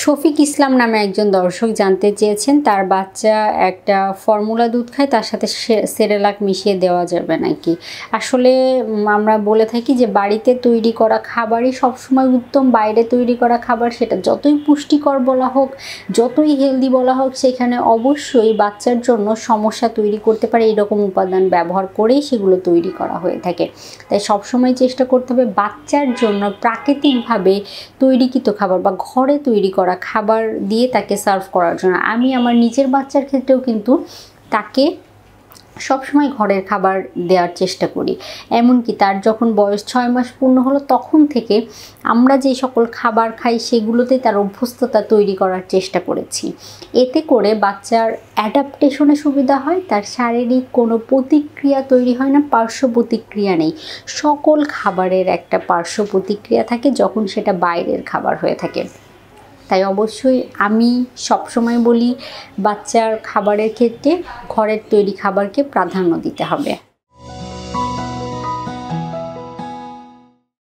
শফিক ইসলাম নামে একজন দর্শক জানতে চেয়েছেন তার বাচ্চা একটা ফর্মুলা দুধ খায়, তার সাথে সেরেলাক মিশিয়ে দেওয়া যাবে নাকি। আসলে আমরা বলে থাকি যে বাড়িতে তৈরি করা খাবারই সবসময় উত্তম। বাইরে তৈরি করা খাবার সেটা যতই পুষ্টিকর বলা হোক, যতই হেলদি বলা হোক, সেখানে অবশ্যই বাচ্চার জন্য সমস্যা তৈরি করতে পারে এরকম উপাদান ব্যবহার করেই সেগুলো তৈরি করা হয়ে থাকে। তাই সবসময় চেষ্টা করতে হবে বাচ্চার জন্য প্রাকৃতিকভাবে তৈরিকৃত খাবার বা ঘরে তৈরি করা খাবার দিয়ে তাকে সার্ভ করার জন্য। আমি আমার নিজের বাচ্চার ক্ষেত্রেও কিন্তু তাকে সবসময় ঘরের খাবার দেওয়ার চেষ্টা করি। এমনকি তার যখন বয়স 6 মাস পূর্ণ হলো তখন থেকে আমরা যে সকল খাবার খাই সেগুলোতে তার অভ্যস্ততা তৈরি করার চেষ্টা করেছি। এতে করে বাচ্চার অ্যাডাপ্টেশনে সুবিধা হয়, তার শারীরিক কোনো প্রতিক্রিয়া তৈরি হয় না, পার্শ্ব প্রতিক্রিয়া নেই। সকল খাবারের একটা পার্শ্ব প্রতিক্রিয়া থাকে যখন সেটা বাইরের খাবার হয়ে থাকে। তাই অবশ্যই আমি সবসময় বলি বাচ্চার খাবারের ক্ষেত্রে ঘরের তৈরি খাবারকে প্রাধান্য দিতে হবে।